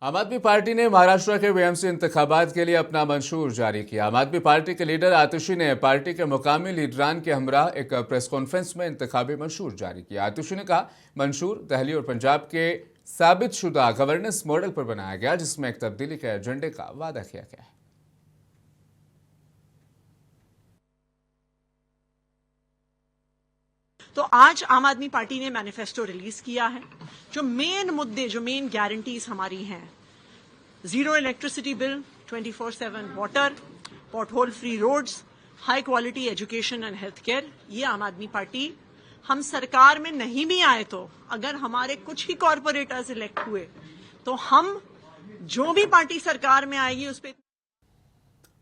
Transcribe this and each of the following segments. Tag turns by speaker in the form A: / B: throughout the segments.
A: आम आदमी पार्टी ने महाराष्ट्र के बीएमसी इंतखाबात के लिए अपना मंशूर जारी किया। आम आदमी पार्टी के लीडर आतिशी ने पार्टी के मुकामी लीडरान के हमरा एक प्रेस कॉन्फ्रेंस में इंतखाबी मंशूर जारी किया। आतिशी ने कहा, मंशूर दिल्ली और पंजाब के साबित शुदा गवर्नेंस मॉडल पर बनाया गया, जिसमें एक तब्दीली के एजेंडे का वादा किया गया है।
B: तो आज आम आदमी पार्टी ने मैनिफेस्टो रिलीज किया है। जो मेन मुद्दे, जो मेन गारंटीज हमारी हैं, zero electricity bill, 24/7 water, pothole free roads, high quality education and health care, ये आम आदमी पार्टी, हम सरकार में नहीं भी आए तो अगर हमारे कुछ ही कॉरपोरेटर्स इलेक्ट हुए तो हम जो भी पार्टी सरकार में आएगी उस पर।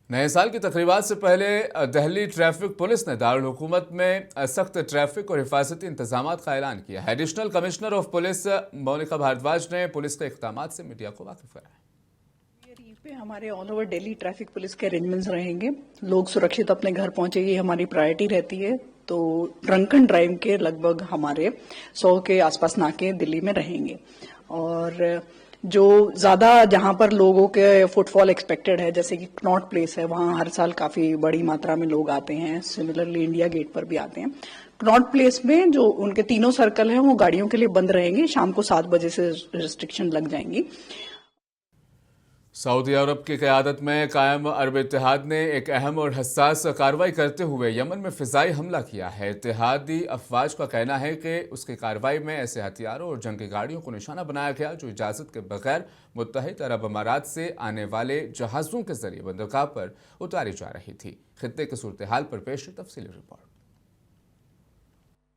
A: नए साल की तकरीबात से पहले दिल्ली ट्रैफिक पुलिस ने दारुल हुकूमत में सख्त ट्रैफिक और हिफाजती इंतजामात का ऐलान किया है। Additional commissioner of police Monika Bhardwaj ने पुलिस के इक़दामात से मीडिया को वाकिफ कराया।
C: पे हमारे all over Delhi traffic police के अरेंजमेंट्स रहेंगे। लोग सुरक्षित अपने घर पहुंचे, ये हमारी प्रायोरिटी रहती है। तो ड्रंक एंड ड्राइव के लगभग हमारे 100 के आसपास नाके दिल्ली में रहेंगे। और जो ज्यादा जहां पर लोगों के फुटफॉल एक्सपेक्टेड है, जैसे कि कनॉट प्लेस है, वहां हर साल काफी बड़ी मात्रा में लोग आते हैं। सिमिलरली इंडिया गेट पर भी आते हैं। कनॉट प्लेस में जो उनके तीनों सर्कल हैं वो गाड़ियों के लिए बंद रहेंगे। शाम को 7 बजे से रिस्ट्रिक्शन लग जाएंगी।
A: सऊदी अरब की क़यादत में कायम अरब इत्तेहाद ने एक अहम और हसास कार्रवाई करते हुए यमन में फ़िज़ाई हमला किया है। इत्तेहादी अफवाज का कहना है कि उसकी कार्रवाई में ऐसे हथियारों और जंगी गाड़ियों को निशाना बनाया गया जो इजाज़त के बगैर मुत्तहिद अरब अमारात से आने वाले जहाज़ों के ज़रिए बंदरगाह पर उतारी जा रही थी। खित्ते की सूरत हाल पर पेश तफसीली रिपोर्ट।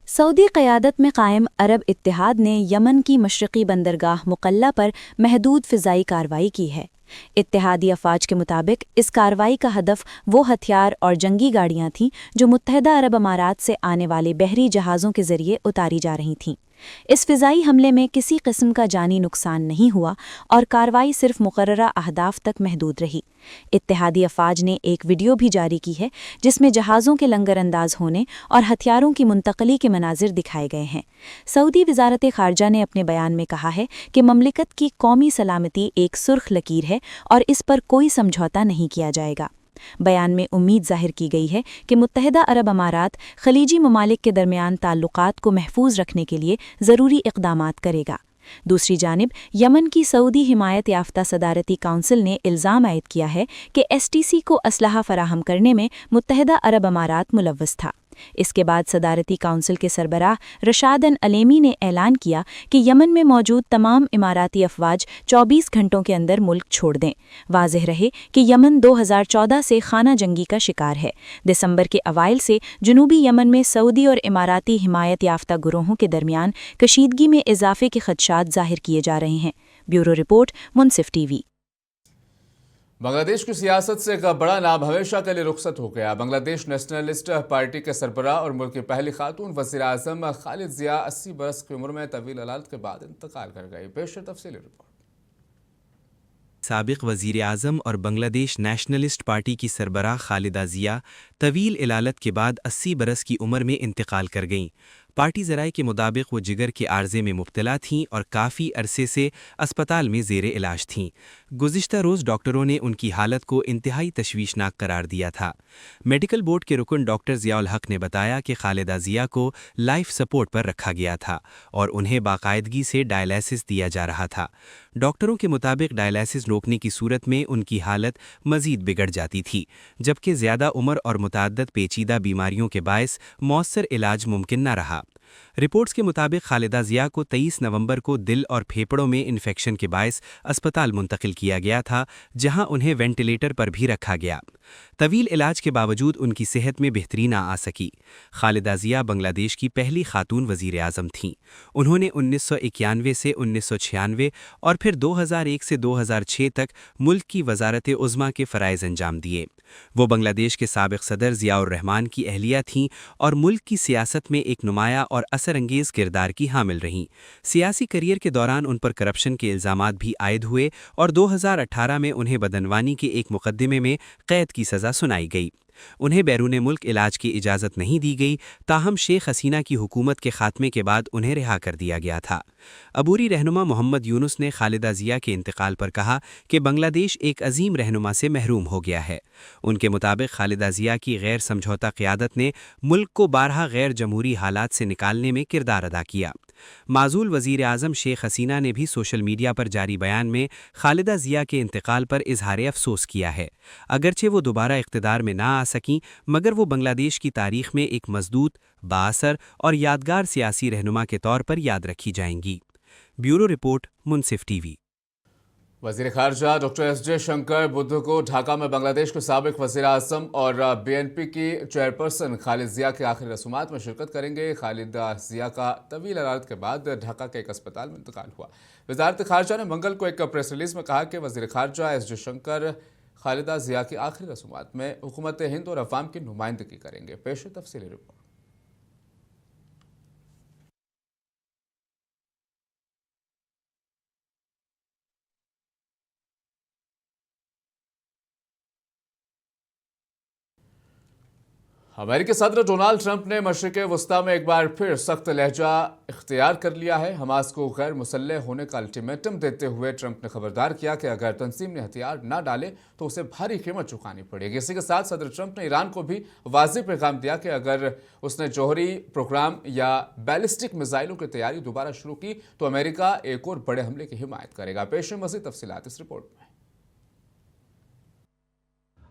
D: सऊदी क़यादत में कायम अरब इत्तेहाद ने यमन की मशरक़ी बंदरगाह मुकल्ला पर महदूद फ़िज़ाई कार्रवाई की है। इत्तेहादी अफवाज के मुताबिक इस कार्रवाई का हदफ वो हथियार और जंगी गाड़ियां थीं जो मुत्तहिदा अरब अमारात से आने वाले बहरी जहाज़ों के ज़रिए उतारी जा रही थीं। इस फ़िज़ाई हमले में किसी किस्म का जानी नुकसान नहीं हुआ और कार्रवाई सिर्फ मुकर्ररा अहदाफ तक महदूद रही। इत्तेहादी अफवाज ने एक वीडियो भी जारी की है जिसमें जहाज़ों के लंगर अंदाज होने और हथियारों की मुंतकली के मनाजिर दिखाए गए हैं। सऊदी वज़ारत ख़ारजा ने अपने बयान में कहा है कि ममलिकत की कौमी सलामती एक सुर्ख लकीर है और इस पर कोई समझौता नहीं किया जाएगा। बयान में उम्मीद जाहिर की गई है कि मुत्तहिदा अरब अमारात खलीजी ममालिक के दरमियान ताल्लुकात को महफूज रखने के लिए ज़रूरी इक़दामात करेगा। दूसरी जानिब यमन की सऊदी हिमायत याफ्ता सदारती काउंसिल ने इल्ज़ाम आयद किया है कि एसटीसी को असलहा फराहम करने में मुत्तहिदा अरब अमारात मुलव्वस था। इसके बाद सदारती काउंसिल के सरबराह रशादन अलेमी ने ऐलान किया कि यमन में मौजूद तमाम इमाराती अफवाज 24 घंटों के अंदर मुल्क छोड़ दें। वाज़ेह रहे कि यमन 2014 से खाना जंगी का शिकार है। दिसंबर के अवाइल से जनूबी यमन में सऊदी और इमाराती हिमायत याफ्ता गुरोहों के दरमियान कशीदगी में इजाफे के खदशात जाहिर किए जा रहे हैं। ब्यूरो रिपोर्ट, मुनसिफ टीवी।
A: बांग्लादेश की सियासत से एक बड़ा नाम हमेशा के लिए रुखसत हो गया। बांग्लादेश नेशनलिस्ट पार्टी के सरबराह और मुल्क की पहली खातून वज़ीर आज़म खालिदा ज़िया 80 बरस की उम्र में तवील अलालत के बाद इंतकाल कर गई। पेश तफसीली रिपोर्ट।
E: साबिक वज़ीर आज़म और बांग्लादेश नेशनलिस्ट पार्टी की सरबराह खालिदा ज़िया तवील इलालत के बाद 80 बरस की उम्र में इंतकाल कर गईं। पार्टी ज़राए के मुताबिक वो जिगर के आर्जे में मुब्तला थीं और काफ़ी अरसे से अस्पताल में ज़ेरे इलाज थीं। गुज़िश्ता रोज़ डॉक्टरों ने उनकी हालत को इंतहाई तशवीशनाक करार दिया था। मेडिकल बोर्ड के रुकन डॉक्टर ज़ियाउल हक ने बताया कि खालिदा ज़िया को लाइफ सपोर्ट पर रखा गया था और उन्हें बाकायदगी से डायलिसिस दिया जा रहा था। डॉक्टरों के मुताबिक डायलिसिस रोकने की सूरत में उनकी हालत मज़ीद बिगड़ जाती थी, जबकि ज़्यादा उम्र और मुतअद्दिद पेचीदा बीमारियों के बायस मौसर इलाज मुमकिन न रहा। रिपोर्ट्स के मुताबिक खालिदा ज़िया को 23 नवंबर को दिल और फेफड़ों में इन्फेक्शन के बायस अस्पताल मुंतकिल किया गया था, जहां उन्हें वेंटिलेटर पर भी रखा गया। तवील इलाज के बावजूद उनकी सेहत में बेहतरी ना आ सकी। खालिदा ज़िया बांग्लादेश की पहली खातून वज़ीर आज़म थीं। उन्होंने 1991 से 1996 और फिर 2001 से 2006 तक मुल्क की वज़ारत उज़्मा के फ़राइज़ अंजाम दिए। वो बांग्लादेश के साबिक़ सदर ज़ियाउर रहमान की अहलिया थीं और मुल्क की सियासत में एक नुमाया और असरअंगेज़ किरदार की हामिल रहीं। सियासी करियर के दौरान उन पर करप्शन के इल्ज़ामात भी आयद हुए और 2018 में उन्हें बदनवानी के एक मुकदमे में क़ैद की सज़ा सुनाई गई। انہیں بیرون ملک علاج کی اجازت نہیں دی گئی، تاہم شیخ حسینہ کی حکومت کے خاتمے کے بعد انہیں رہا کر دیا گیا تھا۔ عبوری رہنما محمد یونس نے خالدہ ضیاء کے انتقال پر کہا کہ بنگلہ دیش ایک عظیم رہنما سے محروم ہو گیا ہے۔ ان کے مطابق خالدہ ضیاء کی غیر سمجھوتا قیادت نے ملک کو بارہا غیر جمہوری حالات سے نکالنے میں کردار ادا کیا۔ معزول وزیر اعظم شیخ حسینہ نے بھی سوشل میڈیا پر جاری بیان میں خالدہ ضیاء کے انتقال پر اظہار افسوس کیا ہے۔ اگرچہ وہ دوبارہ اقتدار میں نہ آ سکیں، مگر وہ بنگلہ دیش کی تاریخ میں ایک مضبوط، بااثر اور یادگار سیاسی رہنما کے طور پر یاد رکھی جائیں گی۔ بیورو رپورٹ، منصف ٹی وی۔
A: وزیر خارجہ ڈاکٹر ایس جے شنکر بدھ کو ڈھاکہ میں بنگلہ دیش کے سابق وزیر اعظم اور بی این پی کی چیئرپرسن خالدہ ضیاء کے آخری رسومات میں شرکت کریں گے۔ خالدہ ضیاء کا طویل علاج کے بعد ڈھاکہ کے ایک اسپتال میں انتقال ہوا۔ وزارت خارجہ نے منگل کو ایک پریس ریلیز میں کہا کہ وزیر خارجہ ایس جے شنکر خالدہ ضیاء کی آخری رسومات میں حکومت ہند اور عوام کی نمائندگی کریں گے۔ پیش ہے تفصیلی رپورٹ۔ امریکی صدر ڈونالڈ ٹرمپ نے مشرق وسطیٰ میں ایک بار پھر سخت لہجہ اختیار کر لیا ہے۔ حماس کو غیر مسلح ہونے کا الٹیمیٹم دیتے ہوئے ٹرمپ نے خبردار کیا کہ اگر تنظیم نے ہتھیار نہ ڈالے تو اسے بھاری قیمت چکانی پڑے گی۔ اسی کے ساتھ صدر ٹرمپ نے ایران کو بھی واضح پیغام دیا کہ اگر اس نے جوہری پروگرام یا بیلسٹک میزائلوں کی تیاری دوبارہ شروع کی تو امریکہ ایک اور بڑے حملے کی حمایت کرے گا۔ پیش ہے مزید تفصیلات اس رپورٹ میں۔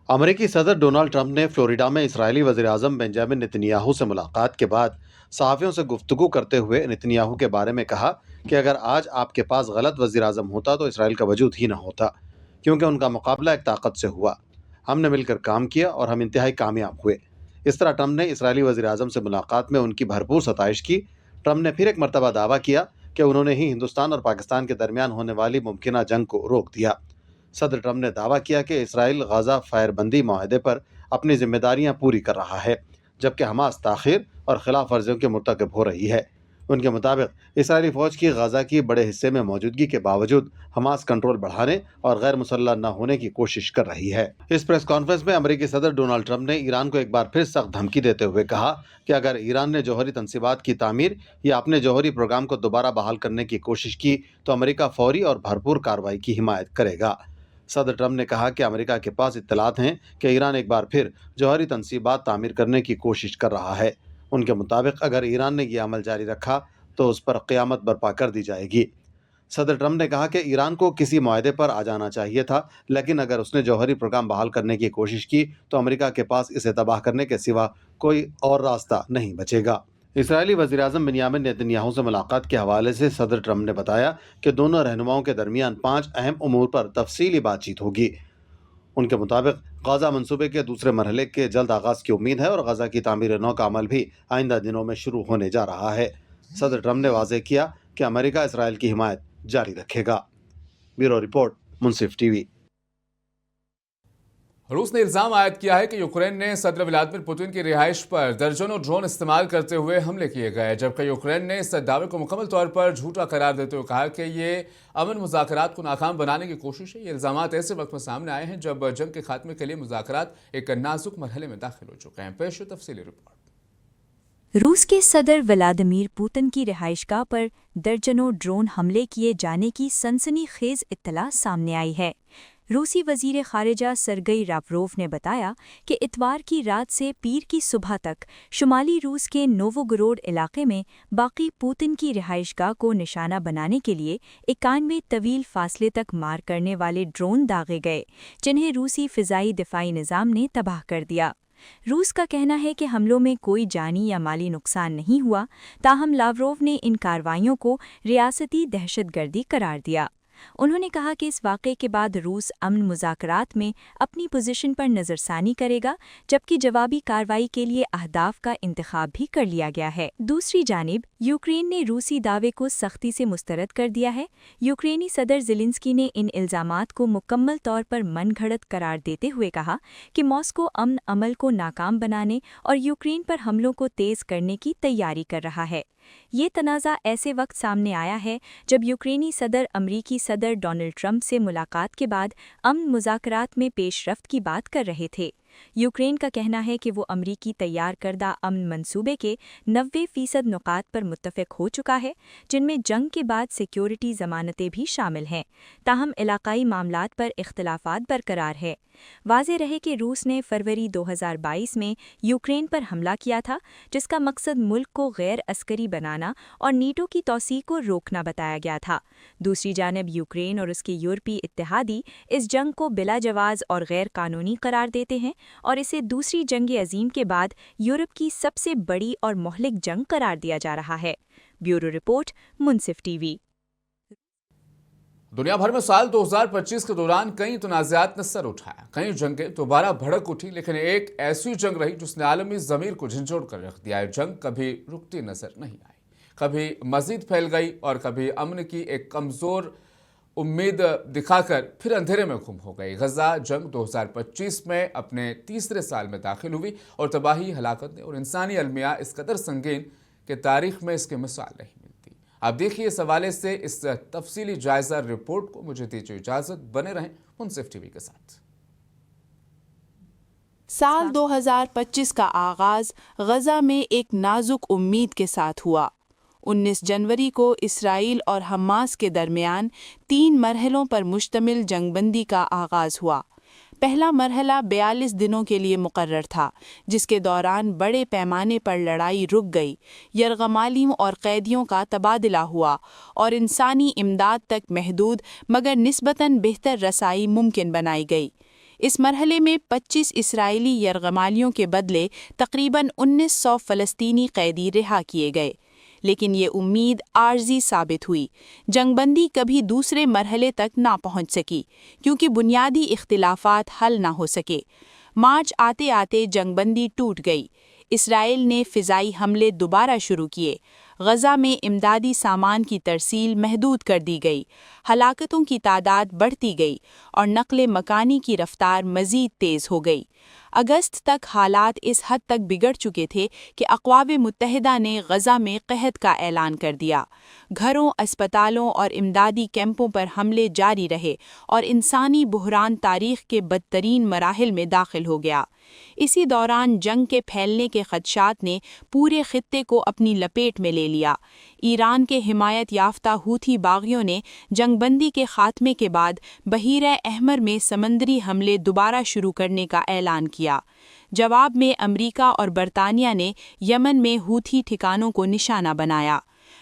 F: امریکی صدر ڈونالڈ ٹرمپ نے فلوریڈا میں اسرائیلی وزیر اعظم بنجامن نتنیاہو سے ملاقات کے بعد صحافیوں سے گفتگو کرتے ہوئے نتنیاہو کے بارے میں کہا کہ اگر آج آپ کے پاس غلط وزیر اعظم ہوتا تو اسرائیل کا وجود ہی نہ ہوتا، کیونکہ ان کا مقابلہ ایک طاقت سے ہوا۔ ہم نے مل کر کام کیا اور ہم انتہائی کامیاب ہوئے۔ اس طرح ٹرمپ نے اسرائیلی وزیر اعظم سے ملاقات میں ان کی بھرپور ستائش کی۔ ٹرمپ نے پھر ایک مرتبہ دعویٰ کیا کہ انہوں نے ہی ہندوستان اور پاکستان کے درمیان ہونے والی ممکنہ جنگ کو روک دیا۔ صدر ٹرمپ نے دعویٰ کیا کہ اسرائیل غزہ فائر بندی معاہدے پر اپنی ذمہ داریاں پوری کر رہا ہے، جبکہ حماس تاخیر اور خلاف ورزیوں کے مرتکب ہو رہی ہے۔ ان کے مطابق اسرائیلی فوج کی غزہ کی بڑے حصے میں موجودگی کے باوجود حماس کنٹرول بڑھانے اور غیر مسلح نہ ہونے کی کوشش کر رہی ہے۔ اس پریس کانفرنس میں امریکی صدر ڈونالڈ ٹرمپ نے ایران کو ایک بار پھر سخت دھمکی دیتے ہوئے کہا کہ اگر ایران نے جوہری تنصیبات کی تعمیر یا اپنے جوہری پروگرام کو دوبارہ بحال کرنے کی کوشش کی تو امریکہ فوری اور بھرپور کارروائی کی حمایت کرے گا۔ صدر ٹرمپ نے کہا کہ امریکہ کے پاس اطلاعات ہیں کہ ایران ایک بار پھر جوہری تنصیبات تعمیر کرنے کی کوشش کر رہا ہے۔ ان کے مطابق اگر ایران نے یہ عمل جاری رکھا تو اس پر قیامت برپا کر دی جائے گی۔ صدر ٹرمپ نے کہا کہ ایران کو کسی معاہدے پر آ جانا چاہیے تھا، لیکن اگر اس نے جوہری پروگرام بحال کرنے کی کوشش کی تو امریکہ کے پاس اسے تباہ کرنے کے سوا کوئی اور راستہ نہیں بچے گا۔ اسرائیلی وزیر اعظم بنیامن نیتنیاہو سے ملاقات کے حوالے سے صدر ٹرمپ نے بتایا کہ دونوں رہنماؤں کے درمیان 5 اہم امور پر تفصیلی بات چیت ہوگی۔ ان کے مطابق غزہ منصوبے کے دوسرے مرحلے کے جلد آغاز کی امید ہے اور غزہ کی تعمیر نو کا عمل بھی آئندہ دنوں میں شروع ہونے جا رہا ہے۔ صدر ٹرمپ نے واضح کیا کہ امریکہ اسرائیل کی حمایت جاری رکھے گا۔ بیورو رپورٹ، منصف ٹی وی۔
A: روس نے الزام عائد کیا ہے کہ یوکرین نے صدر ولادیمیر پوتن کی رہائش پر درجنوں ڈرون استعمال کرتے ہوئے حملے کیے گئے، جبکہ یوکرین نے اس دعوے کو مکمل طور پر جھوٹا قرار دیتے ہوئے کہا کہ یہ امن مذاکرات کو ناکام بنانے کی کوشش ہے۔ یہ الزامات ایسے وقت میں سامنے آئے ہیں جب جنگ کے خاتمے کے لیے مذاکرات ایک نازک مرحلے میں داخل ہو چکے ہیں۔ پیش ہے تفصیلی رپورٹ۔
D: روس کے صدر ولادیمیر پوتن کی رہائشگاہ پر درجنوں ڈرون حملے کیے جانے کی سنسنی خیز اطلاع سامنے آئی ہے۔ روسی وزیر خارجہ سرگئی لاوروف نے بتایا کہ اتوار کی رات سے پیر کی صبح تک شمالی روس کے نووگروڈ علاقے میں باقی پوتن کی رہائشگاہ کو نشانہ بنانے کے لیے 91 طویل فاصلے تک مار کرنے والے ڈرون داغے گئے، جنہیں روسی فضائی دفاعی نظام نے تباہ کر دیا۔ روس کا کہنا ہے کہ حملوں میں کوئی جانی یا مالی نقصان نہیں ہوا، تاہم لاوروف نے ان کارروائیوں کو ریاستی دہشت گردی قرار دیا۔ انہوں نے کہا کہ اس واقعے کے بعد روس امن مذاکرات میں اپنی پوزیشن پر نظر ثانی کرے گا، جبکہ جوابی کارروائی کے لیے اہداف کا انتخاب بھی کر لیا گیا ہے۔ دوسری جانب یوکرین نے روسی دعوے کو سختی سے مسترد کر دیا ہے۔ یوکرینی صدر زیلنسکی نے ان الزامات کو مکمل طور پر من گھڑت قرار دیتے ہوئے کہا کہ ماسکو امن عمل کو ناکام بنانے اور یوکرین پر حملوں کو تیز کرنے کی تیاری کر رہا ہے۔ یہ تنازع ایسے وقت سامنے آیا ہے جب یوکرینی صدر امریکی صدر ڈونلڈ ٹرمپ سے ملاقات کے بعد امن مذاکرات میں پیش رفت کی بات کر رہے تھے۔ यूक्रेन का कहना है कि वो अमरीकी तैयार करदा अमन मंसूबे के 90% नुकात पर मुत्तफ़िक हो चुका है, जिनमें जंग के बाद सिक्योरिटी ज़मानतें भी शामिल हैं। ताहम इलाकाई मामलात पर इख्तलाफात बरकरार है। वाज़े रहे कि रूस ने फरवरी 2022 में यूक्रेन पर हमला किया था, जिसका मकसद मुल्क को गैर अस्करी बनाना और नीटो की तौसीक को रोकना बताया गया था। दूसरी जानिब यूक्रेन और उसके यूरोपीय इत्तेहादी इस जंग को बिला जवाज़ और गैर कानूनी करार देते हैं और इसे दूसरी जंग अज़ीम के बाद यूरोप की सबसे बड़ी और मुहलिक जंग करार दिया जा रहा है। ब्यूरो रिपोर्ट, मुनसिफ टीवी।
A: दुनिया भर में साल 2025 के दौरान कई तनाज़ात ने सर उठाया, कई जंगें दोबारा भड़क उठी, लेकिन एक ऐसी जंग रही जिसने आलमी ज़मीर को झंझोड़ कर रख दिया। जंग कभी रुकती नजर नहीं आई, कभी मजीद फैल गई और कभी अमन की एक कमज़ोर उम्मीद दिखाकर फिर अंधेरे में गुम हो गई। गजा जंग 2025 में अपने तीसरे साल में दाखिल हुई और तबाही, हलाकत ने और इंसानी अलमिया इस कदर संगीन कि तारीख में इसकी मिसाल नहीं मिलती। आप देखिए इस हवाले से इस तफसीली जायजा रिपोर्ट को। मुझे दीजिए इजाजत, बने रहें मुनसिफ टीवी के साथ।
G: साल 2025 का आगाज गजा में एक नाजुक उम्मीद के साथ हुआ। 19 जनवरी को इसराइल और हमास के दरमियान 3 मरहलों पर मुश्तमिल जंगबंदी का आगाज हुआ। पहला मरहला 42 दिनों के लिए मुकर्रर था, जिसके दौरान बड़े पैमाने पर लड़ाई रुक गई, यरगमालियों और कैदियों का तबादला हुआ और इंसानी इमदाद तक महदूद मगर निस्बतन बेहतर रसाई मुमकिन बनाई गई। इस मरहले में 25 इसराइली यरगमालियों के बदले तकरीबन 1900 फ़लस्तीनी कैदी रिहा किए गए। लेकिन ये उम्मीद आर्जी साबित हुई। जंगबंदी कभी दूसरे मरहले तक ना पहुंच सकी क्योंकि बुनियादी इख्तिलाफात हल ना हो सके। मार्च आते आते जंगबंदी टूट गई। इसराइल ने फ़िज़ाई हमले दोबारा शुरू किए। गजा में इमदादी सामान की तरसील महदूद कर दी गई, हलाकतों की तादाद बढ़ती गई और नक़्ल मकानी की रफ्तार मज़ीद तेज़ हो गई। अगस्त तक हालात इस हद तक बिगड़ चुके थे कि अक़वाम मुत्तहिदा ने गजा में क़हत का ऐलान कर दिया। घरों, अस्पतालों और इमदादी कैंपों पर हमले जारी रहे और इंसानी बुहरान तारीख़ के बदतरीन मराहिल में दाखिल हो गया। इसी दौरान जंग के फैलने के खदशात ने पूरे खित्ते को अपनी लपेट में ले लिया। ईरान के हिमायत याफ्ता हूथी बागियों ने जंगबंदी के खात्मे के बाद बहीरा अहमर में समंदरी हमले दोबारा शुरू करने का ऐलान किया। जवाब में अमरीका और बरतानिया ने यमन में हूथी ठिकानों को निशाना बनाया।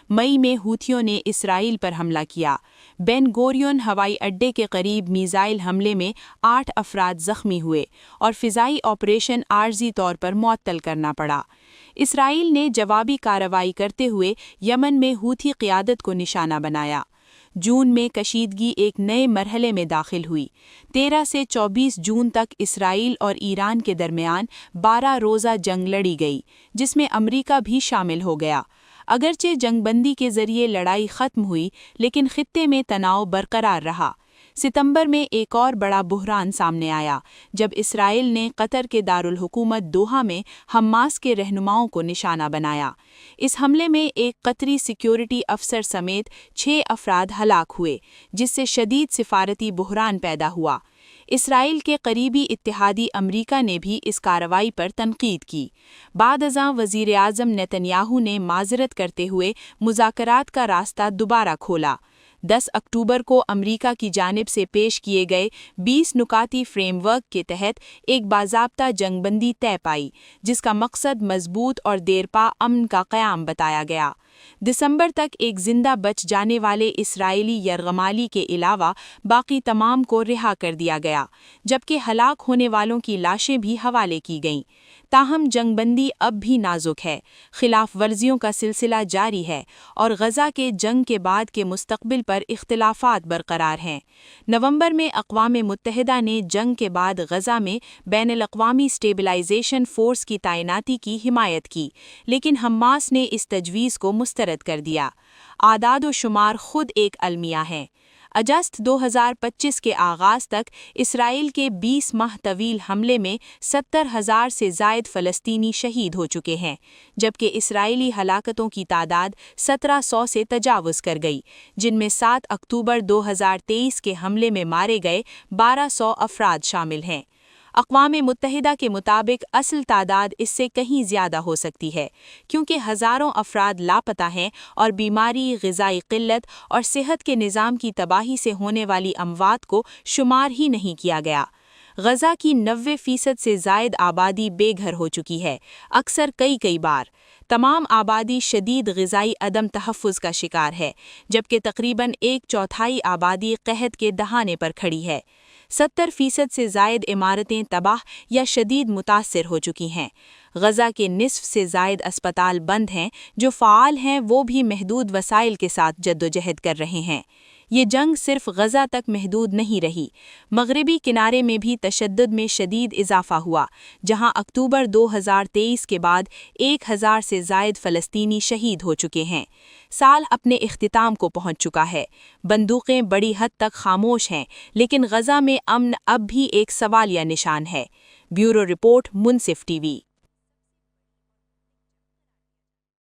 G: मई में हूथियों ने इसराइल पर हमला किया। बेन गोरियन हवाई अड्डे के करीब मीज़ाइल हमले में 8 अफराद ज़ख्मी हुए और फ़िज़ाई ऑपरेशन आर्जी तौर पर मुअत्तल करना पड़ा। इसराइल ने जवाबी कार्रवाई करते हुए यमन में हूथी क़ियादत को निशाना बनाया। जून में कशीदगी एक नए मरहले में दाखिल हुई। 13 से 24 जून तक इसराइल और ईरान के दरमियान 12 रोज़ा जंग लड़ी गई, जिसमें अमरीका भी शामिल हो गया। अगरचे जंगबंदी के ज़रिए लड़ाई ख़त्म हुई, लेकिन खित्ते में तनाव बरकरार रहा। सितंबर में एक और बड़ा बुहरान सामने आया, जब इसराइल ने कतर के दारुल हुकूमत दोहा में हमास के रहनुमाओं को निशाना बनाया। इस हमले में एक कतरी सिक्योरिटी अफसर समेत 6 अफराद हलाक हुए, जिससे शदीद सिफारती बुहरान पैदा हुआ। इसराइल के करीबी इत्तेहादी अमरीका ने भी इस कार्रवाई पर तनकीद की। बाद-अज़ां वज़ीर-ए-आज़म नेतन्याहू ने माज़रत करते हुए मुज़ाकरात का रास्ता दोबारा खोला। 10 अक्टूबर को अमरीका की जानिब से पेश किए गए 20 नुकाती फ्रेमवर्क के तहत एक बाज़ाब्ता जंगबंदी तय पाई, जिसका मकसद मजबूत और देरपा अमन का क़याम बताया गया। दिसंबर तक एक जिंदा बच जाने वाले इसराइली यरगमाली के अलावा बाकी तमाम को रिहा कर दिया गया, जबकि हलाक होने वालों की लाशें भी हवाले की गईं। ताहम जंगबंदी अब भी नाजुक है, खिलाफ वर्जियों का सिलसिला जारी है और गजा के जंग के बाद के मुस्तकबिल पर इख्तिलाफात बरकरार हैं। नवंबर में अक़वाम मुत्तहिदा ने जंग के बाद गजा में बैनुल-अक़वामी स्टेबलाइजेशन फोर्स की तैनाती की हिमायत की, लेकिन हमास ने इस तजवीज़ को मुस्तरद कर दिया। आदाद व शुमार खुद एक अलमिया है। अगस्त 2025 के आगाज़ तक इसराइल के 20 माह तवील हमले में 70,000 से ज़ायद फ़लस्तीनी शहीद हो चुके हैं, जबकि इसराइली हलाकतों की तादाद 1700 से तजावुज़ कर गई, जिनमें 7 अक्टूबर 2023 के हमले में मारे गए 1200 अफराद शामिल हैं। اقوام متحدہ کے مطابق اصل تعداد اس سے کہیں زیادہ ہو سکتی ہے، کیونکہ ہزاروں افراد لاپتہ ہیں اور بیماری، غذائی قلت اور صحت کے نظام کی تباہی سے ہونے والی اموات کو شمار ہی نہیں کیا گیا۔ غزہ کی 90% سے زائد آبادی بے گھر ہو چکی ہے، اکثر کئی بار۔ تمام آبادی شدید غذائی عدم تحفظ کا شکار ہے، جبکہ تقریباً 1/4 آبادی قحط کے دہانے پر کھڑی ہے۔ 70% سے زائد عمارتیں تباہ یا شدید متاثر ہو چکی ہیں۔ غزہ کے نصف سے زائد اسپتال بند ہیں، جو فعال ہیں وہ بھی محدود وسائل کے ساتھ جدوجہد کر رہے ہیں۔ یہ جنگ صرف غزہ تک محدود نہیں رہی، مغربی کنارے میں بھی تشدد میں شدید اضافہ ہوا، جہاں اکتوبر 2023 کے بعد 1000 سے زائد فلسطینی شہید ہو چکے ہیں۔ سال اپنے اختتام کو پہنچ چکا ہے، بندوقیں بڑی حد تک خاموش ہیں، لیکن غزہ میں امن اب بھی ایک سوالیہ نشان ہے۔ بیورو رپورٹ، منصف ٹی وی۔